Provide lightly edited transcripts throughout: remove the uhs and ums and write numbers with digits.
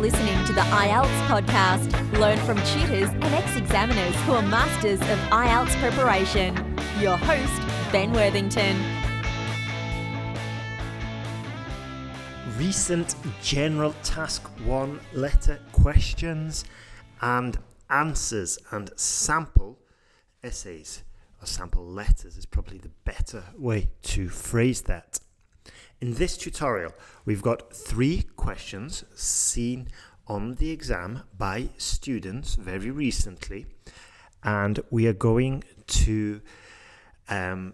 listening to the IELTS podcast. Learn from tutors and ex-examiners who are masters of IELTS preparation. Your host, Ben Worthington. Recent General Task 1 letter questions and answers and sample essays, or sample letters is probably the better way to phrase that. In this tutorial, we've got 3 questions seen on the exam by students very recently, and we are going to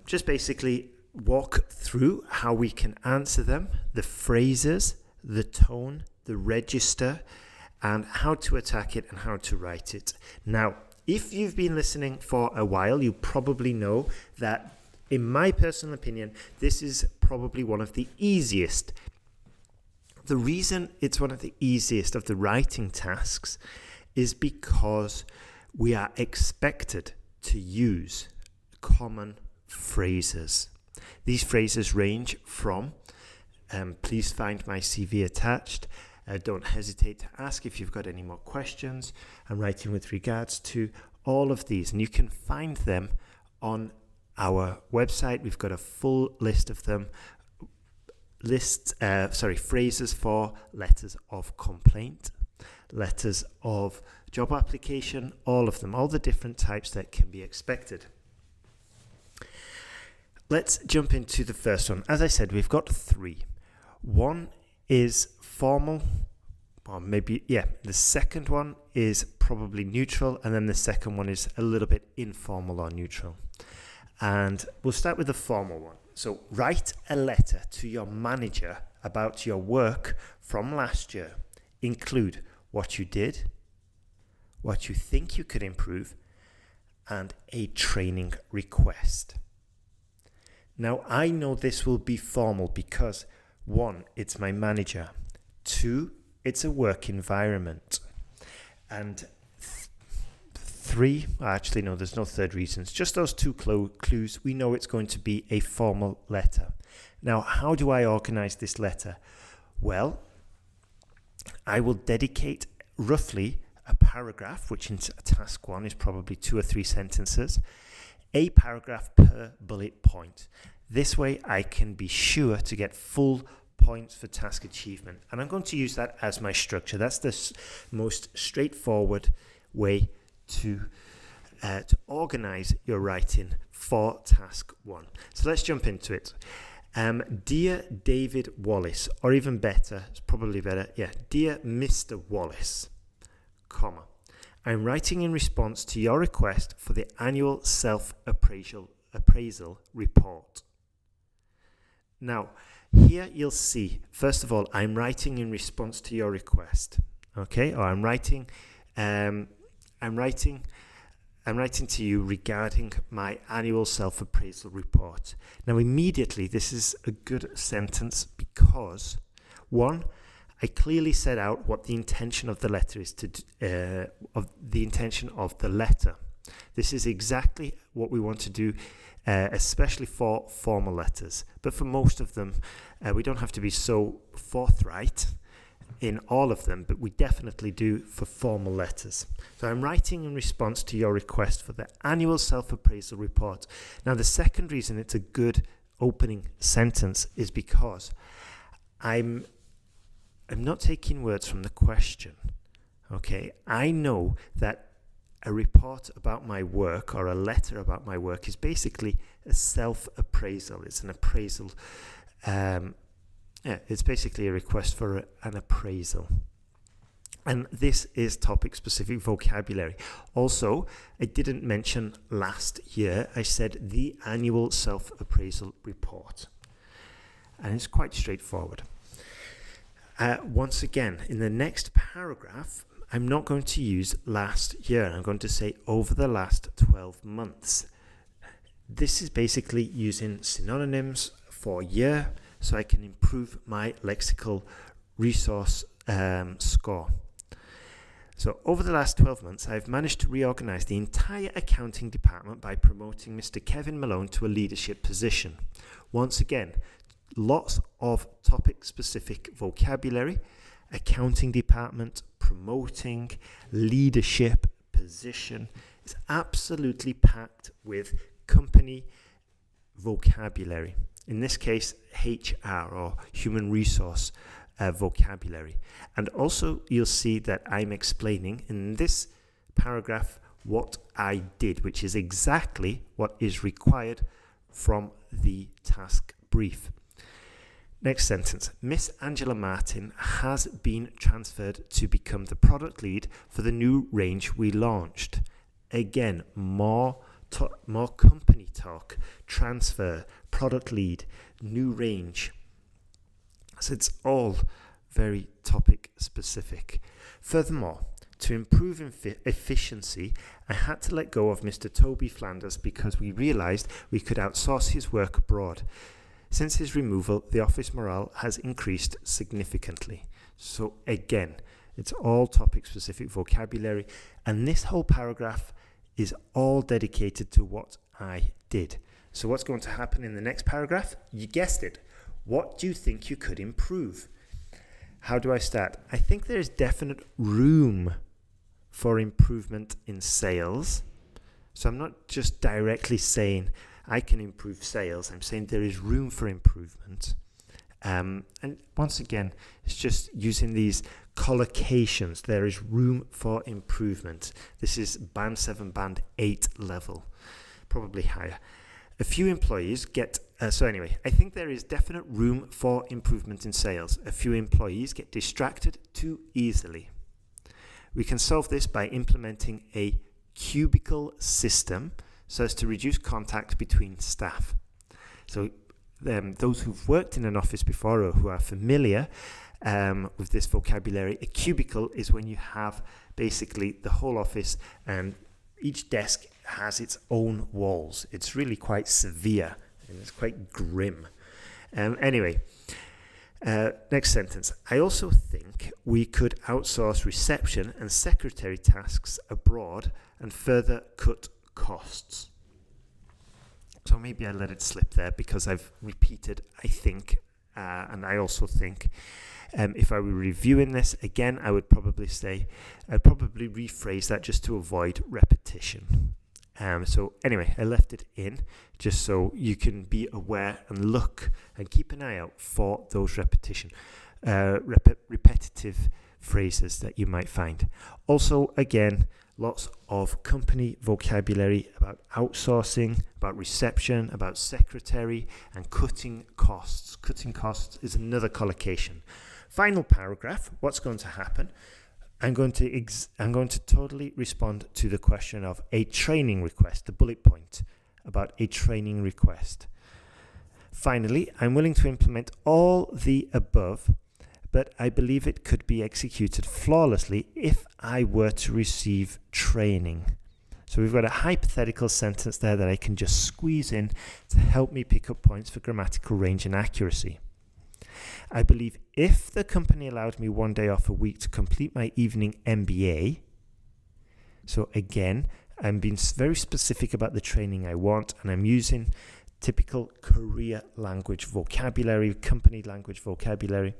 just basically walk through how we can answer them, the phrases, the tone, the register, and how to attack it and how to write it. Now, if you've been listening for a while, you probably know that, in my personal opinion, this is probably one of the easiest. The reason it's one of the easiest of the writing tasks is because we are expected to use common phrases. These phrases range from, please find my CV attached, don't hesitate to ask if you've got any more questions, I'm writing with regards to all of these. And you can find them on our website. We've got a full list of them. Phrases for letters of complaint, letters of job application, all of them, all the different types that can be expected. Let's jump into the first one. As I said, we've got 3. One is formal, or maybe, the second one is probably neutral, and then the second one is a little bit informal or neutral. And we'll start with the formal one. So write a letter to your manager about your work from last year. Include what you did, what you think you could improve, and a training request. Now, I know this will be formal because 1, it's my manager. 2, it's a work environment. And 3, actually no, there's no third reasons. Just those 2 clues, we know it's going to be a formal letter. Now, how do I organize this letter? Well, I will dedicate roughly a paragraph, which in task 1 is probably 2 or 3 sentences, a paragraph per bullet point. This way I can be sure to get full points for task achievement. And I'm going to use that as my structure. That's the most straightforward way to organize your writing for task 1. So let's jump into it. Dear David Wallace, or even better, it's probably better, Dear Mr. Wallace, comma, I'm writing in response to your request for the annual self-appraisal report. Now, here you'll see, first of all, I'm writing in response to your request, okay? Or I'm writing to you regarding my annual self-appraisal report. Now, immediately, this is a good sentence because, 1, I clearly set out what the intention of the letter is This is exactly what we want to do, especially for formal letters. But for most of them, we don't have to be so forthright in all of them, but we definitely do for formal letters. So I'm writing in response to your request for the annual self-appraisal report. Now, the second reason it's a good opening sentence is because I'm not taking words from the question, okay? I know that a report about my work or a letter about my work is basically a self-appraisal. It's an appraisal. It's basically a request for an appraisal. And this is topic-specific vocabulary. Also, I didn't mention last year. I said the annual self-appraisal report. And it's quite straightforward. Once again, in the next paragraph, I'm not going to use last year. I'm going to say over the last 12 months. This is basically using synonyms for year so I can improve my lexical resource score. So over the last 12 months, I've managed to reorganize the entire accounting department by promoting Mr. Kevin Malone to a leadership position. Once again, lots of topic-specific vocabulary accounting department, promoting, leadership, position. It's absolutely packed with company vocabulary. In this case, HR or human resource vocabulary. And also you'll see that I'm explaining in this paragraph what I did, which is exactly what is required from the task brief. Next sentence. Miss Angela Martin has been transferred to become the product lead for the new range we launched. Again, more company talk, transfer, product lead, new range. So it's all very topic specific. Furthermore, to improve efficiency, I had to let go of Mr. Toby Flanders because we realised we could outsource his work abroad. Since his removal, the office morale has increased significantly. So again, it's all topic-specific vocabulary, and this whole paragraph is all dedicated to what I did. So what's going to happen in the next paragraph? You guessed it. What do you think you could improve? How do I start? I think there is definite room for improvement in sales. So I'm not just directly saying I can improve sales. I'm saying there is room for improvement. And once again, it's just using these collocations. There is room for improvement. This is band 7, band 8 level, probably higher. A few employees get, I think there is definite room for improvement in sales. A few employees get distracted too easily. We can solve this by implementing a cubicle system so as to reduce contact between staff. So those who've worked in an office before or who are familiar with this vocabulary, a cubicle is when you have basically the whole office and each desk has its own walls. It's really quite severe and it's quite grim. Next sentence. I also think we could outsource reception and secretary tasks abroad and further cut costs. So maybe I let it slip there because I've repeated I think, and I also think. If I were reviewing this again, I'd probably rephrase that just to avoid repetition. I left it in just so you can be aware and look and keep an eye out for those repetitive phrases that you might find. Also, again, lots of company vocabulary about outsourcing, about reception, about secretary, and cutting costs. Cutting costs is another collocation. Final paragraph, what's going to happen? I'm going to totally respond to the question of a training request, the bullet point about a training request. Finally, I'm willing to implement all the above, but I believe it could be executed flawlessly if I were to receive training. So we've got a hypothetical sentence there that I can just squeeze in to help me pick up points for grammatical range and accuracy. I believe if the company allowed me one day off a week to complete my evening MBA, so again, I'm being very specific about the training I want, and I'm using typical career language vocabulary, company language vocabulary.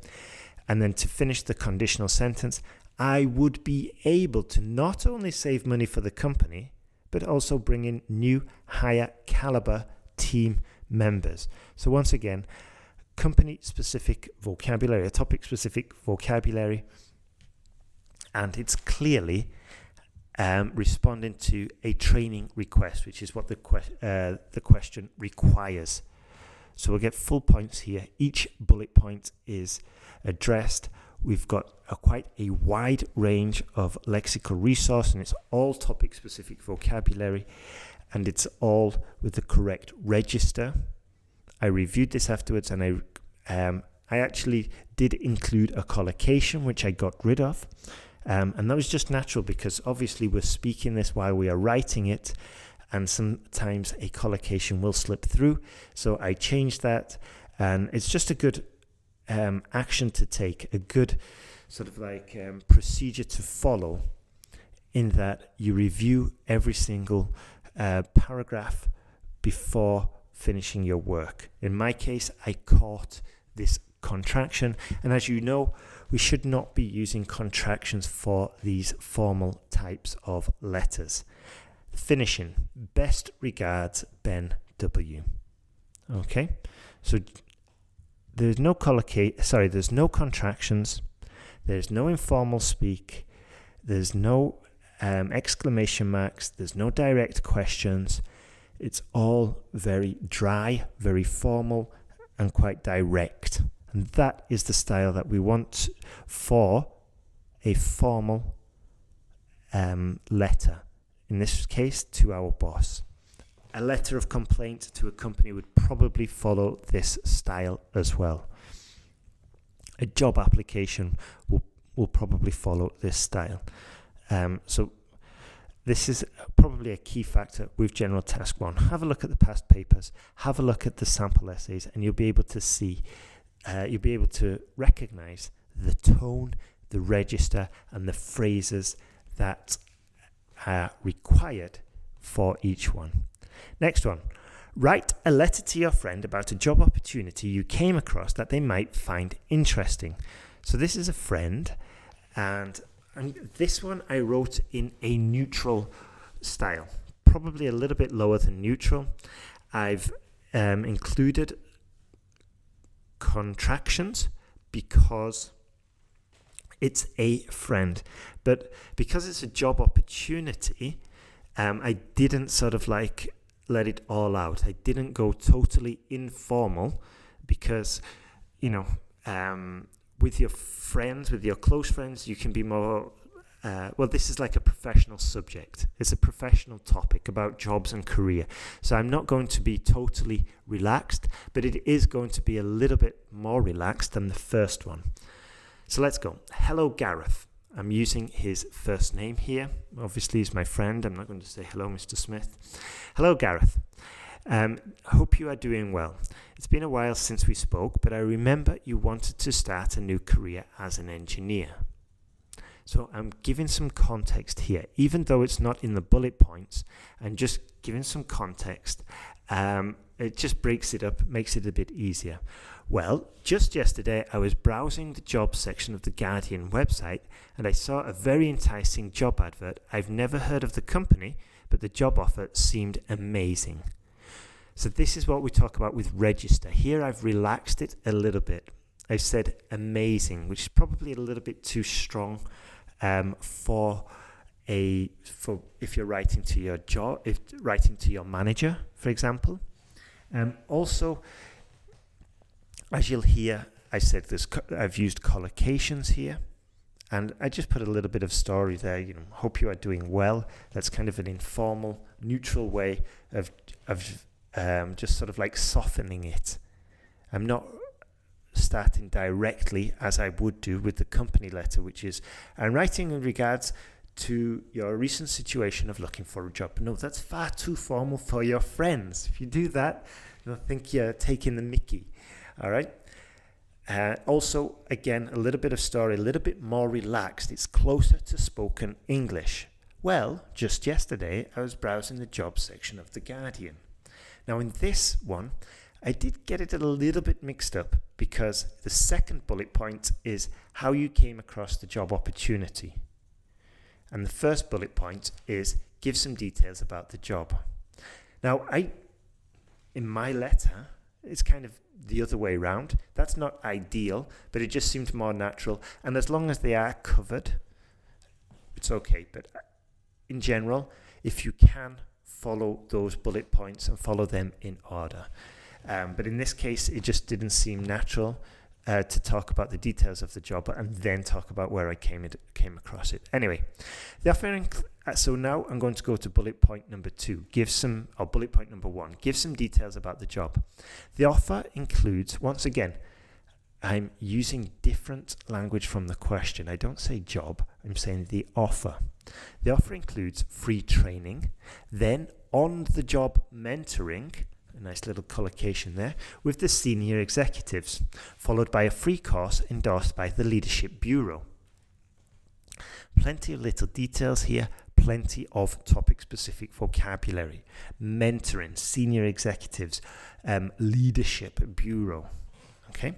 And then to finish the conditional sentence, I would be able to not only save money for the company, but also bring in new, higher caliber team members. So once again, company-specific vocabulary, a topic-specific vocabulary, and it's clearly responding to a training request, which is what the question requires. So we'll get full points here. Each bullet point is addressed. We've got quite a wide range of lexical resource, and it's all topic-specific vocabulary, and it's all with the correct register. I reviewed this afterwards, and I actually did include a collocation, which I got rid of. And that was just natural because obviously we're speaking this while we are writing it, and sometimes a collocation will slip through. So I changed that, and it's just a good action to take, a good sort of like procedure to follow, in that you review every single paragraph before finishing your work. In my case, I caught this contraction. And as you know, we should not be using contractions for these formal types of letters. Finishing. Best regards, Ben W. Okay, so there's no there's no contractions, there's no informal speak, there's no exclamation marks, there's no direct questions. It's all very dry, very formal, and quite direct. And that is the style that we want for a formal letter. In this case, to our boss. A letter of complaint to a company would probably follow this style as well. A job application will probably follow this style. So this is probably a key factor with General Task 1. Have a look at the past papers, have a look at the sample essays, and you'll be able to see, you'll be able to recognize the tone, the register, and the phrases that are required for each one. Next one. Write a letter to your friend about a job opportunity you came across that they might find interesting. So this is a friend, and this one I wrote in a neutral style, probably a little bit lower than neutral. I've included contractions because it's a friend, but because it's a job opportunity, I didn't sort of like let it all out. I didn't go totally informal because, you know, with your friends, with your close friends, you can be more, this is like a professional subject. It's a professional topic about jobs and career. So I'm not going to be totally relaxed, but it is going to be a little bit more relaxed than the first one. So let's go. Hello, Gareth. I'm using his first name here. Obviously, he's my friend. I'm not going to say hello, Mr. Smith. Hello, Gareth. Hope you are doing well. It's been a while since we spoke, but I remember you wanted to start a new career as an engineer. So I'm giving some context here. Even though it's not in the bullet points, I'm just giving some context. It just breaks it up, makes it a bit easier. Well, just yesterday I was browsing the jobs section of the Guardian website and I saw a very enticing job advert. I've never heard of the company, but the job offer seemed amazing. So this is what we talk about with register. Here I've relaxed it a little bit. I've said amazing, which is probably a little bit too strong for if you're writing to your job, if writing to your manager, for example. Also, as you'll hear, I said I've used collocations here, and I just put a little bit of story there. You know, hope you are doing well. That's kind of an informal, neutral way of just sort of like softening it. I'm not starting directly as I would do with the company letter, which is I'm writing in regards to your recent situation of looking for a job. No, that's far too formal for your friends. If you do that, they'll think you're taking the mickey. All right. Also, again, a little bit of story, a little bit more relaxed. It's closer to spoken English. Well, just yesterday, I was browsing the jobs section of The Guardian. Now, in this one, I did get it a little bit mixed up because the second bullet point is how you came across the job opportunity. And the first bullet point is give some details about the job. Now, in my letter, it's kind of the other way around. That's not ideal, but it just seemed more natural. And as long as they are covered, it's okay. But in general, if you can, follow those bullet points and follow them in order. But in this case, it just didn't seem natural to talk about the details of the job and then talk about where I came across it. Anyway, so now I'm going to go to bullet point number 2. Bullet point number 1. Give some details about the job. The offer includes, once again, I'm using different language from the question. I don't say job, I'm saying the offer. The offer includes free training, then on-the-job mentoring, a nice little collocation there, with the senior executives, followed by a free course endorsed by the Leadership Bureau. Plenty of little details here, plenty of topic-specific vocabulary. Mentoring, senior executives, Leadership Bureau. Okay.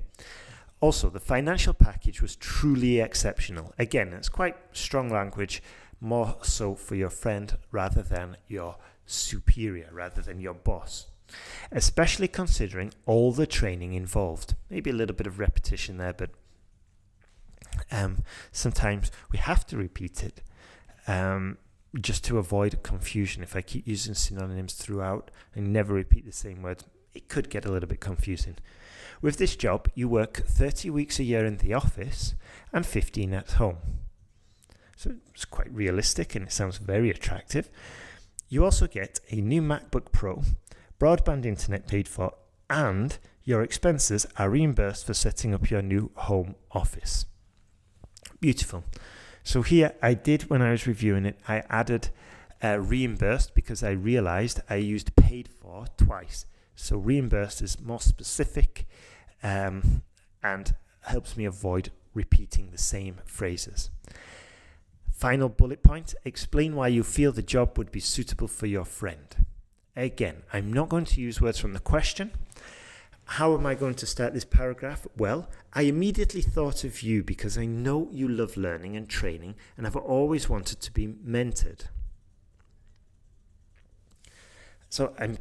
Also, the financial package was truly exceptional. Again, it's quite strong language, more so for your friend rather than your superior, rather than your boss. Especially considering all the training involved. Maybe a little bit of repetition there, but sometimes we have to repeat it just to avoid confusion. If I keep using synonyms throughout and never repeat the same words, it could get a little bit confusing. With this job, you work 30 weeks a year in the office and 15 at home. So it's quite realistic and it sounds very attractive. You also get a new MacBook Pro, broadband internet paid for, and your expenses are reimbursed for setting up your new home office. Beautiful. So here I did, when I was reviewing it, I added reimbursed because I realized I used paid for twice. So reimbursed is more specific and helps me avoid repeating the same phrases. Final bullet point, explain why you feel the job would be suitable for your friend. Again, I'm not going to use words from the question. How am I going to start this paragraph? Well, I immediately thought of you because I know you love learning and training and have always wanted to be mentored. So I'm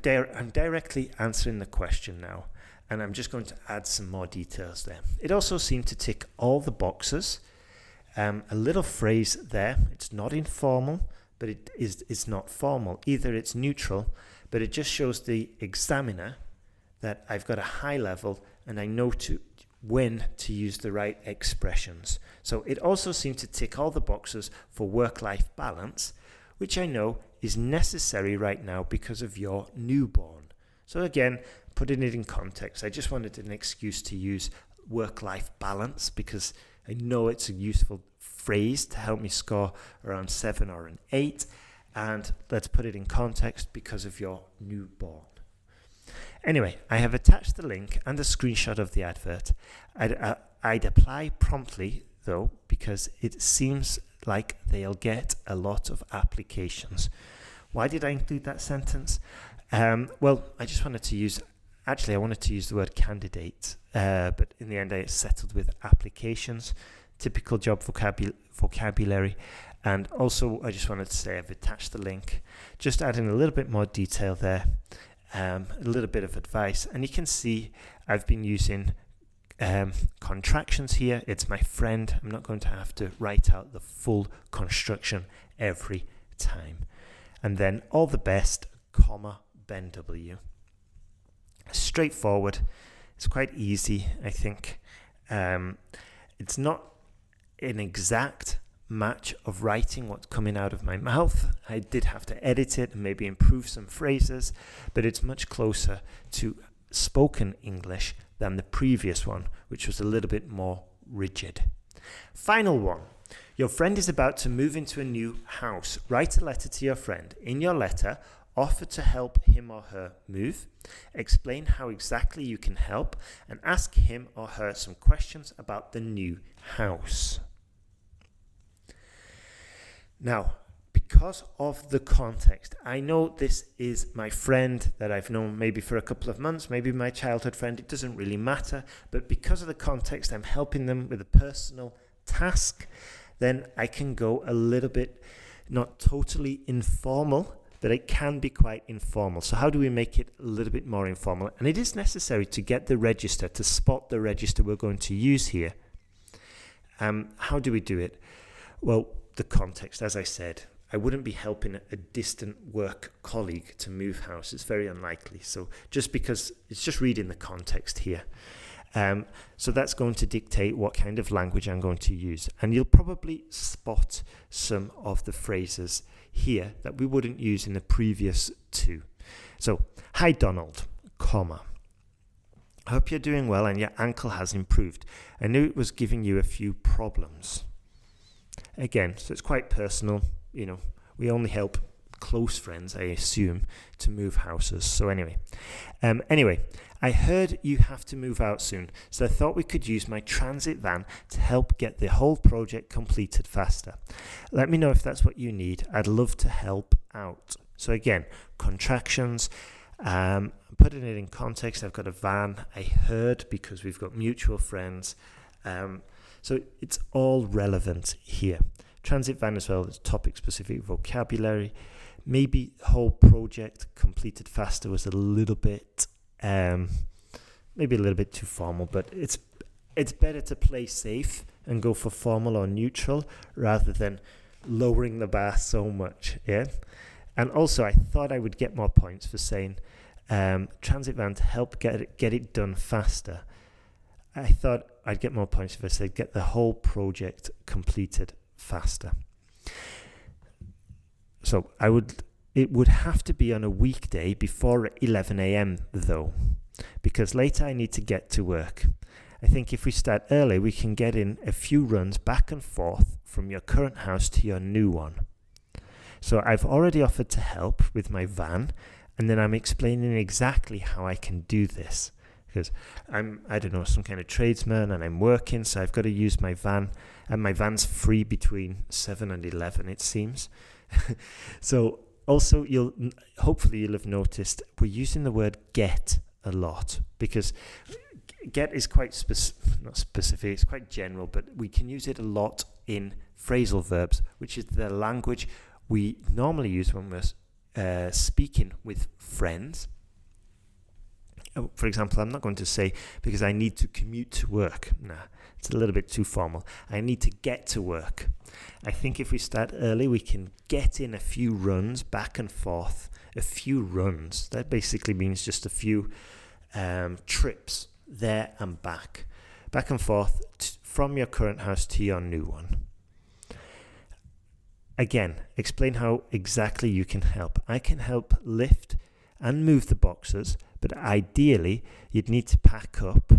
directly answering the question now, and I'm just going to add some more details there. It also seemed to tick all the boxes. A little phrase there, it's not informal, but it's not formal. Either it's neutral, but it just shows the examiner that I've got a high level and I know when to use the right expressions. So it also seemed to tick all the boxes for work-life balance, which I know is necessary right now because of your newborn. So again, putting it in context, I just wanted an excuse to use work-life balance because I know it's a useful phrase to help me score around 7 or an 8. And let's put it in context because of your newborn. Anyway, I have attached the link and a screenshot of the advert. I'd apply promptly, though, because it seems like they'll get a lot of applications. Why did I include that sentence? Well, I just wanted to use, I wanted to use the word candidate, but in the end I settled with applications, typical job vocabulary, and also I just wanted to say I've attached the link, just adding a little bit more detail there, a little bit of advice, and you can see I've been using contractions here. It's my friend. I'm not going to have to write out the full construction every time. And then all the best, comma, Ben W. Straightforward. It's quite easy, I think. It's not an exact match of writing what's coming out of my mouth. I did have to edit it and maybe improve some phrases, but it's much closer to spoken English than the previous one, which was a little bit more rigid. Final one. Your friend is about to move into a new house. Write a letter to your friend. In your letter, offer to help him or her move. Explain how exactly you can help and ask him or her some questions about the new house. Now, because of the context, I know this is my friend that I've known maybe for a couple of months, maybe my childhood friend, it doesn't really matter, but because of the context, I'm helping them with a personal task, then I can go a little bit, not totally informal, but it can be quite informal. So how do we make it a little bit more informal? And it is necessary to get the register, to spot the register we're going to use here. How do we do it? Well, the context, as I said, I wouldn't be helping a distant work colleague to move house. It's very unlikely. So just because it's just reading the context here. So that's going to dictate what kind of language I'm going to use. And you'll probably spot some of the phrases here that we wouldn't use in the previous two. So, hi Donald, comma. I hope you're doing well and your ankle has improved. I knew it was giving you a few problems. Again, so it's quite personal. You know, we only help close friends, I assume, to move houses. So anyway, I heard you have to move out soon, so I thought we could use my transit van to help get the whole project completed faster. Let me know if that's what you need. I'd love to help out. So again, contractions, Putting it in context, I've got a van. I heard because we've got mutual friends. So it's all relevant here. Transit van as well as topic-specific vocabulary. Maybe whole project completed faster was a little bit, maybe a little bit too formal, but it's better to play safe and go for formal or neutral rather than lowering the bar so much, yeah? And also, I thought I would get more points for saying transit van to help get it done faster. I thought I'd get more points if I said get the whole project completed faster. So it would have to be on a weekday before 11 a.m. though, because later I need to get to work. I think if we start early, we can get in a few runs back and forth from your current house to your new one. So I've already offered to help with my van, and then I'm explaining exactly how I can do this. Because I'm some kind of tradesman and I'm working, so I've got to use my van, and my van's free between 7 and 11, it seems. So also, hopefully you'll have noticed we're using the word get a lot, because get is quite not specific, it's quite general, but we can use it a lot in phrasal verbs, which is the language we normally use when we're speaking with friends. For example, I'm not going to say, because I need to commute to work. Nah, it's a little bit too formal. I need to get to work. I think if we start early, we can get in a few runs back and forth. A few runs. That basically means just a few trips there and back and forth from your current house to your new one. Again, explain how exactly you can help. I can help lift and move the boxes, but ideally you'd need to pack up,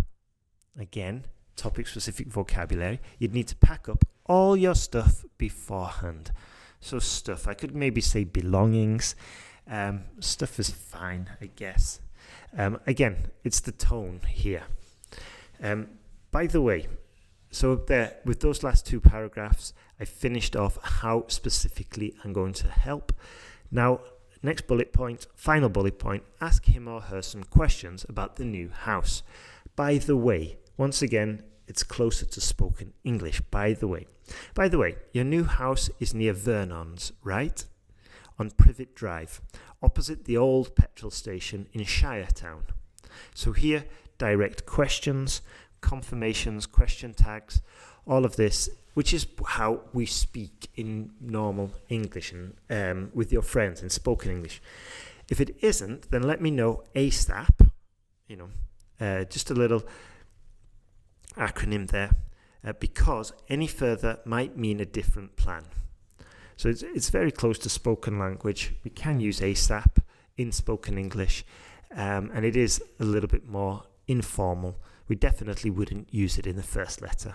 again, topic-specific vocabulary, you'd need to pack up all your stuff beforehand. So stuff, I could maybe say belongings. Stuff is fine, I guess. Again, it's the tone here. By the way, so there, with those last two paragraphs, I finished off how specifically I'm going to help. Now, next bullet point, final bullet point, ask him or her some questions about the new house. By the way, once again, it's closer to spoken English. By the way, your new house is near Vernon's, right? On Privet Drive, opposite the old petrol station in Shiretown. So here, direct questions, confirmations, question tags, all of this, which is how we speak in normal English and with your friends in spoken English. If it isn't, then let me know ASAP, just a little acronym there, because any further might mean a different plan. So it's very close to spoken language. We can use ASAP in spoken English, and it is a little bit more informal. We definitely wouldn't use it in the first letter.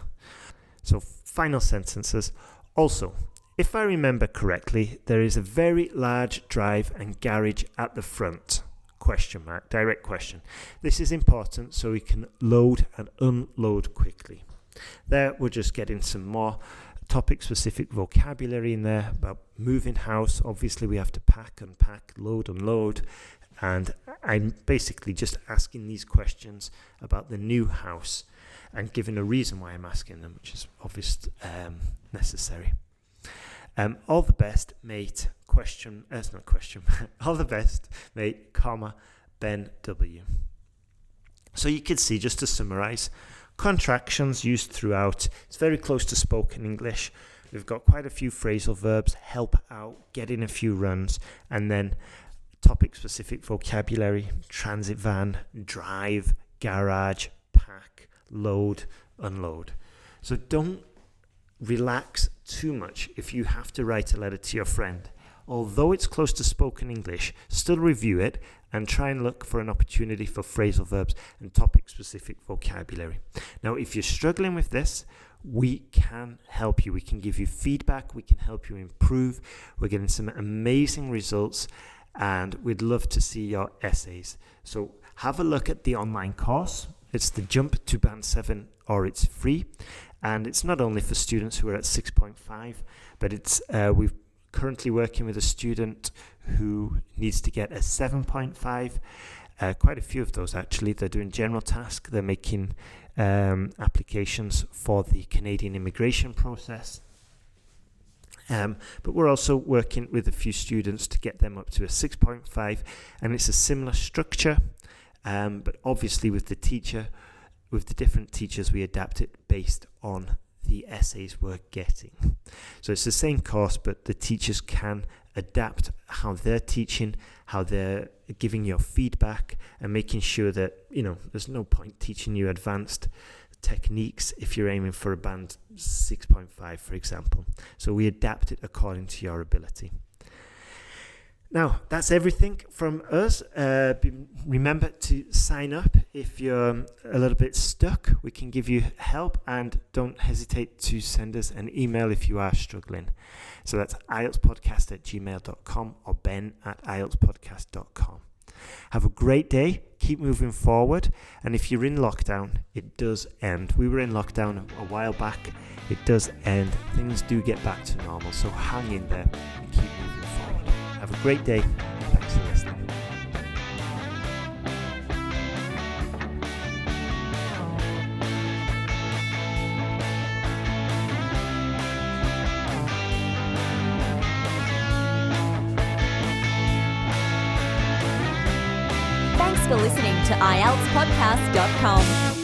So final sentences. Also, if I remember correctly, there is a very large drive and garage at the front. ? Direct question. This is important so we can load and unload quickly. There we're just getting some more topic-specific vocabulary in there about moving house. Obviously, we have to pack, unpack, load, unload. And I'm basically just asking these questions about the new house and giving a reason why I'm asking them, which is obviously necessary. All the best, mate. All the best, mate, comma, Ben W. So you can see, just to summarize, contractions used throughout. It's very close to spoken English. We've got quite a few phrasal verbs, help out, get in a few runs, and then topic-specific vocabulary, transit van, drive, garage, pack, load, unload. So don't relax too much if you have to write a letter to your friend. Although it's close to spoken English, still review it and try and look for an opportunity for phrasal verbs and topic-specific vocabulary. Now, if you're struggling with this, we can help you. We can give you feedback. We can help you improve. We're getting some amazing results, and we'd love to see your essays. So have a look at the online course. It's the Jump to Band 7, or it's free. And it's not only for students who are at 6.5, but it's we've currently working with a student who needs to get a 7.5. Quite a few of those actually. They're doing general task. They're making applications for the Canadian immigration process. But we're also working with a few students to get them up to a 6.5, and it's a similar structure, but obviously with the different teachers, we adapt it based on the essays we're getting. So it's the same course, but the teachers can adapt how they're teaching, how they're giving your feedback, and making sure that, there's no point teaching you advanced techniques if you're aiming for a band 6.5, for example. So we adapt it according to your ability. Now, that's everything from us. Remember to sign up if you're a little bit stuck. We can give you help, and don't hesitate to send us an email if you are struggling. So that's IELTSPodcast@gmail.com or ben@IELTSPodcast.com. Have a great day. Keep moving forward. And if you're in lockdown, it does end. We were in lockdown a while back. It does end. Things do get back to normal. So hang in there and keep moving forward. Have a great day. Thanks for listening. Thanks for listening to IELTSPodcast.com.